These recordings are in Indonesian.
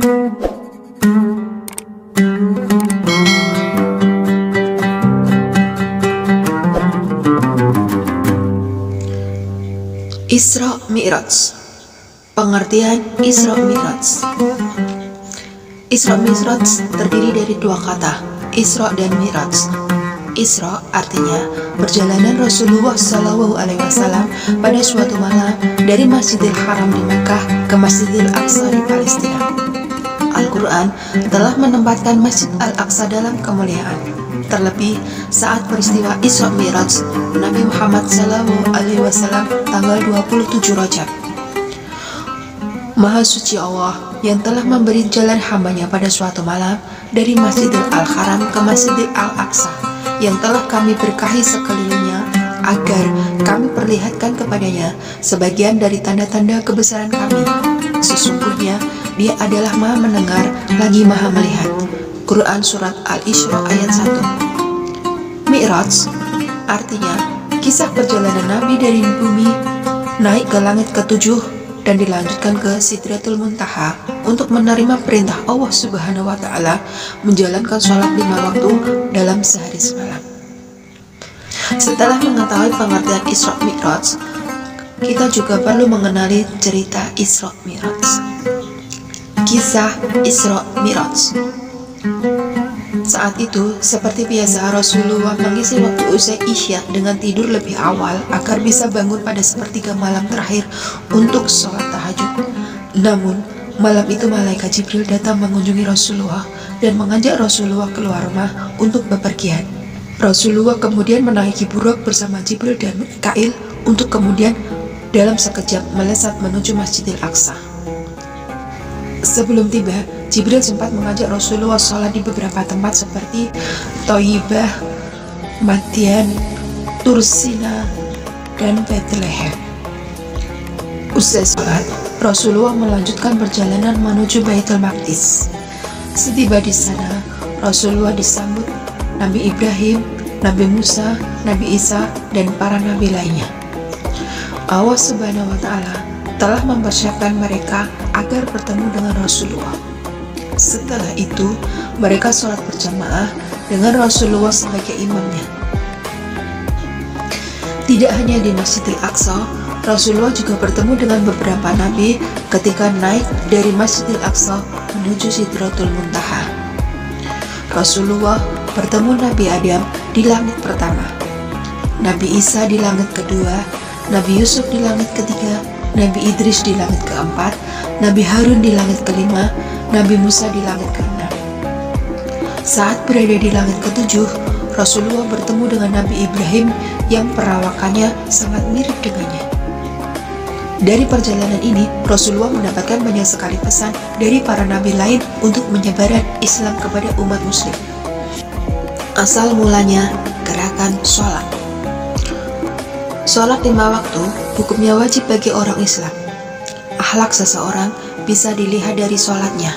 Isra Mi'raj. Pengertian Isra Mi'raj. Isra Mi'raj terdiri dari dua kata, Isra dan Mi'raj. Isra artinya perjalanan Rasulullah SAW pada suatu malam dari Masjidil Haram di Mekah ke Masjidil Aqsa di Palestina. Al-Quran telah menempatkan Masjid Al-Aqsa dalam kemuliaan. Terlebih saat peristiwa Isra Mi'raj Nabi Muhammad SAW tanggal 27 Rajab. Maha suci Allah yang telah memberi jalan hambanya pada suatu malam dari Masjidil Al-Haram ke Masjidil Al-Aqsa yang telah kami berkahi sekelilingnya agar kami perlihatkan kepadanya sebagian dari tanda-tanda kebesaran kami. Sesungguhnya Dia adalah Maha mendengar lagi Maha melihat. Quran Surat Al-Isra ayat 1. Mi'raj artinya kisah perjalanan Nabi dari bumi naik ke langit ketujuh dan dilanjutkan ke Sidratul Muntaha untuk menerima perintah Allah Subhanahu wa Ta'ala menjalankan sholat 5 waktu dalam sehari semalam. Setelah mengetahui pengertian Isra Mi'raj, kita juga perlu mengenali cerita Isra Mi'raj. Kisah Isra Mi'raj. Saat itu, seperti biasa, Rasulullah mengisi waktu usai Isya dengan tidur lebih awal agar bisa bangun pada sepertiga malam terakhir untuk sholat tahajud. Namun, malam itu malaikat Jibril datang mengunjungi Rasulullah dan mengajak Rasulullah keluar rumah untuk bepergian. Rasulullah kemudian menaiki buruk bersama Jibril dan Mikail untuk kemudian dalam sekejap melesat menuju Masjidil Aqsa. Sebelum tiba, Jibril sempat mengajak Rasulullah sholat di beberapa tempat seperti Thayyibah, Madian, Tursina, dan Bethlehem. Usai sholat, Rasulullah melanjutkan perjalanan menuju Baitul Maqdis. Setiba di sana, Rasulullah disambut Nabi Ibrahim, Nabi Musa, Nabi Isa, dan para nabi lainnya. Allah Subhanahu wa Ta'ala telah mempersiapkan mereka agar bertemu dengan Rasulullah. Setelah itu, mereka sholat berjamaah dengan Rasulullah sebagai imamnya. Tidak hanya di Masjidil Aqsa, Rasulullah juga bertemu dengan beberapa nabi ketika naik dari Masjidil Aqsa menuju Sidratul Muntaha. Rasulullah bertemu Nabi Adam di langit pertama, Nabi Isa di langit kedua, Nabi Yusuf di langit ketiga, Nabi Idris di langit keempat, Nabi Harun di langit kelima, Nabi Musa di langit keenam. Saat berada di langit ketujuh, Rasulullah bertemu dengan Nabi Ibrahim yang perawakannya sangat mirip dengannya. Dari perjalanan ini, Rasulullah mendapatkan banyak sekali pesan dari para nabi lain untuk menyebarkan Islam kepada umat muslim. Asal mulanya gerakan sholat. Sholat 5 waktu hukumnya wajib bagi orang Islam. Akhlak seseorang bisa dilihat dari sholatnya.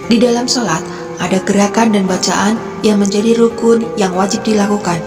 Di dalam sholat ada gerakan dan bacaan yang menjadi rukun yang wajib dilakukan.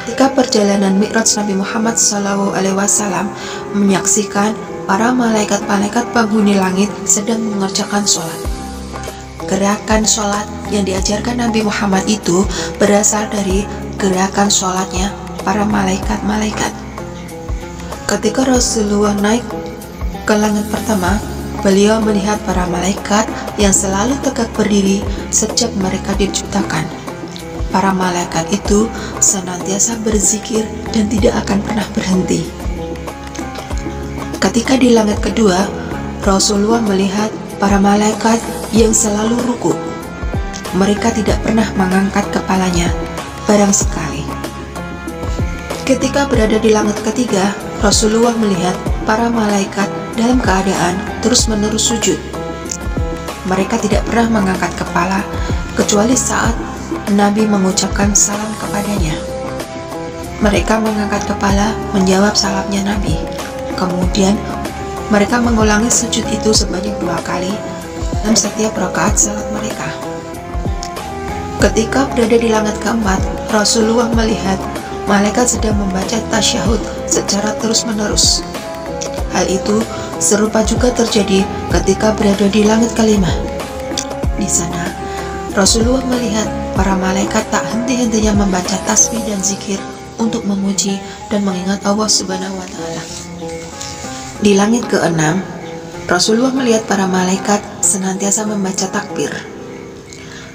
Ketika perjalanan Mi'raj Nabi Muhammad SAW menyaksikan para malaikat-malaikat penghuni langit sedang mengerjakan sholat. Gerakan sholat yang diajarkan Nabi Muhammad itu berasal dari gerakan sholatnya para malaikat-malaikat. Ketika Rasulullah naik ke langit pertama, beliau melihat para malaikat yang selalu tegak berdiri sejak mereka diciptakan. Para malaikat itu senantiasa berzikir dan tidak akan pernah berhenti. Ketika di langit kedua, Rasulullah melihat para malaikat yang selalu ruku. Mereka tidak pernah mengangkat kepalanya, barang sekali. Ketika berada di langit ketiga, Rasulullah melihat para malaikat dalam keadaan terus-menerus sujud. Mereka tidak pernah mengangkat kepala kecuali saat Nabi mengucapkan salam kepadanya. Mereka mengangkat kepala menjawab salamnya Nabi. Kemudian mereka mengulangi sujud itu sebanyak 2 kali dalam setiap rakaat salat mereka. Ketika berada di langit keempat, Rasulullah melihat malaikat sedang membaca tasyahud secara terus-menerus. Hal itu serupa juga terjadi ketika berada di langit kelima. Di sana, Rasulullah melihat para malaikat tak henti-hentinya membaca tasbih dan zikir untuk memuji dan mengingat Allah Subhanahu wa Ta'ala. Di langit ke-6, Rasulullah melihat para malaikat senantiasa membaca takbir.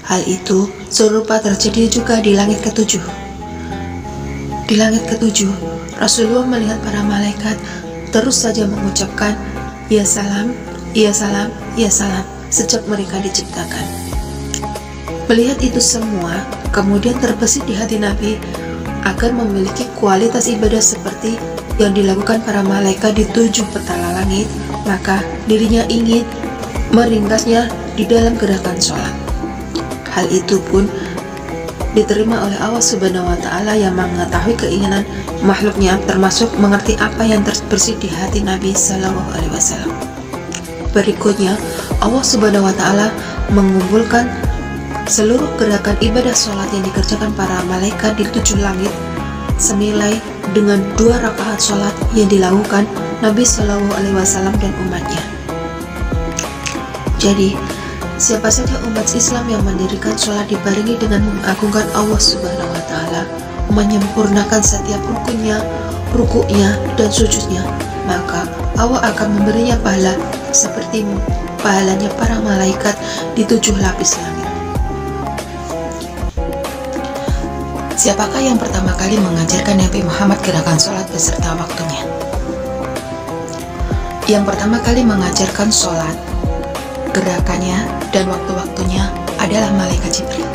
Hal itu serupa terjadi juga di langit ke-7. Di langit ke-7, Rasulullah melihat para malaikat terus saja mengucapkan ya salam, ya salam, ya salam sejak mereka diciptakan. Melihat itu semua, kemudian terbesit di hati Nabi agar memiliki kualitas ibadah seperti yang dilakukan para malaikat di 7 petala langit, maka dirinya ingin meringkasnya di dalam gerakan sholat. Hal itu pun diterima oleh Allah Subhanahu wa Ta'ala yang mengetahui keinginan makhluknya, termasuk mengerti apa yang terbesit di hati Nabi Sallallahu Alaihi Wasallam. Berikutnya, Allah Subhanahu wa Ta'ala mengumpulkan seluruh gerakan ibadah sholat yang dikerjakan para malaikat di 7 langit senilai dengan 2 rakaat sholat yang dilakukan Nabi Sallallahu Alaihi Wasallam dan umatnya. Jadi, siapa saja umat Islam yang mendirikan sholat dibarengi dengan mengagungkan Allah Subhanahu wa Ta'ala, menyempurnakan setiap rukuknya dan sujudnya, maka Allah akan memberinya pahala seperti pahalanya para malaikat di 7 lapis langit. Siapakah yang pertama kali mengajarkan Nabi Muhammad gerakan sholat beserta waktunya? Yang pertama kali mengajarkan sholat, gerakannya, dan waktu-waktunya adalah malaikat Jibril.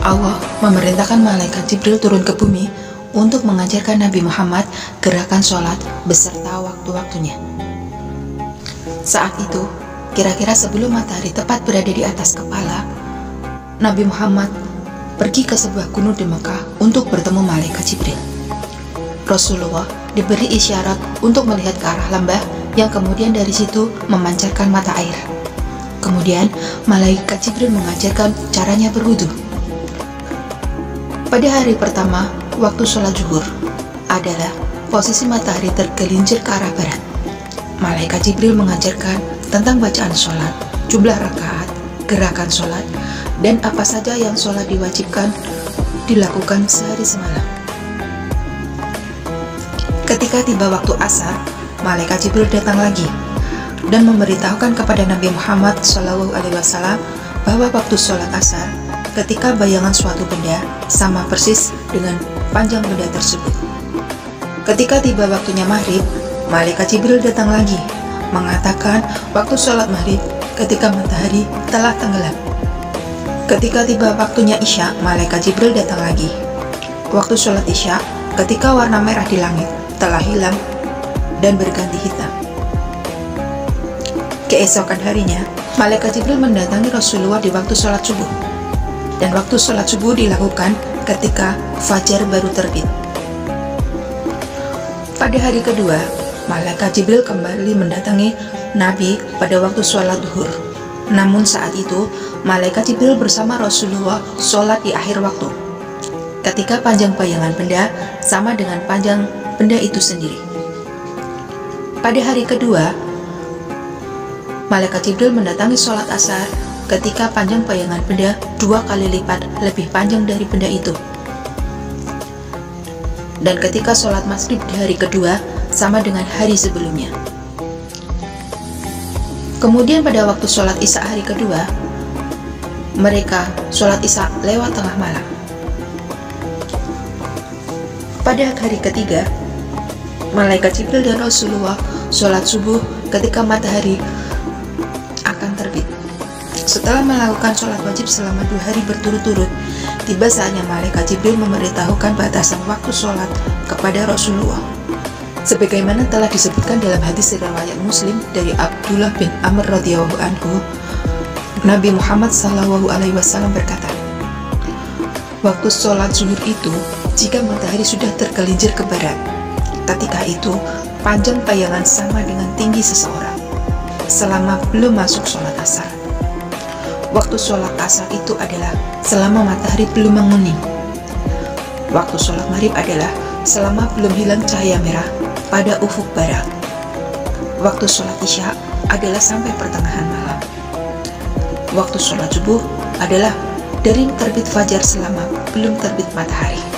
Allah memerintahkan malaikat Jibril turun ke bumi untuk mengajarkan Nabi Muhammad gerakan sholat beserta waktu-waktunya. Saat itu, kira-kira sebelum matahari tepat berada di atas kepala, Nabi Muhammad pergi ke sebuah gunung di Mekah untuk bertemu malaikat Jibril. Rasulullah diberi isyarat untuk melihat ke arah lembah yang kemudian dari situ memancarkan mata air. Kemudian malaikat Jibril mengajarkan caranya berwudu. Pada hari pertama, waktu sholat zuhur adalah posisi matahari tergelincir ke arah barat. Malaikat Jibril mengajarkan tentang bacaan sholat, jumlah rakaat, gerakan sholat, dan apa saja yang sholat diwajibkan dilakukan sehari semalam. Ketika tiba waktu asar, malaikat Jibril datang lagi dan memberitahukan kepada Nabi Muhammad SAW bahwa waktu sholat asar ketika bayangan suatu benda sama persis dengan panjang benda tersebut. Ketika tiba waktunya maghrib, malaikat Jibril datang lagi mengatakan waktu sholat maghrib ketika matahari telah tenggelam. Ketika tiba waktunya Isya, malaikat Jibril datang lagi. Waktu sholat Isya, ketika warna merah di langit telah hilang dan berganti hitam. Keesokan harinya, malaikat Jibril mendatangi Rasulullah di waktu sholat subuh. Dan waktu sholat subuh dilakukan ketika fajar baru terbit. Pada hari kedua, malaikat Jibril kembali mendatangi Nabi pada waktu sholat duhur. Namun saat itu, malaikat Jibril bersama Rasulullah sholat di akhir waktu, ketika panjang bayangan benda sama dengan panjang benda itu sendiri. Pada hari kedua, malaikat Jibril mendatangi sholat asar ketika panjang bayangan benda 2 kali lipat lebih panjang dari benda itu. Dan ketika sholat maghrib di hari kedua sama dengan hari sebelumnya. Kemudian pada waktu sholat Isya hari kedua, mereka sholat Isya lewat tengah malam. Pada hari ketiga, malaikat Jibril dan Rasulullah sholat subuh ketika matahari akan terbit. Setelah melakukan sholat wajib selama 2 hari berturut-turut, tiba saatnya malaikat Jibril memberitahukan batasan waktu sholat kepada Rasulullah. Sebagaimana telah disebutkan dalam hadis riwayat Muslim dari Abdullah bin Amr radhiyallahu anhu, Nabi Muhammad SAW berkata, waktu sholat zuhur itu, jika matahari sudah tergelincir ke barat, ketika itu panjang bayangan sama dengan tinggi seseorang, selama belum masuk sholat asar. Waktu sholat asar itu adalah selama matahari belum menguning. Waktu sholat maghrib adalah selama belum hilang cahaya merah pada ufuk barat. Waktu sholat Isya adalah sampai pertengahan malam. waktu sholat subuh adalah dari terbit fajar selama belum terbit matahari.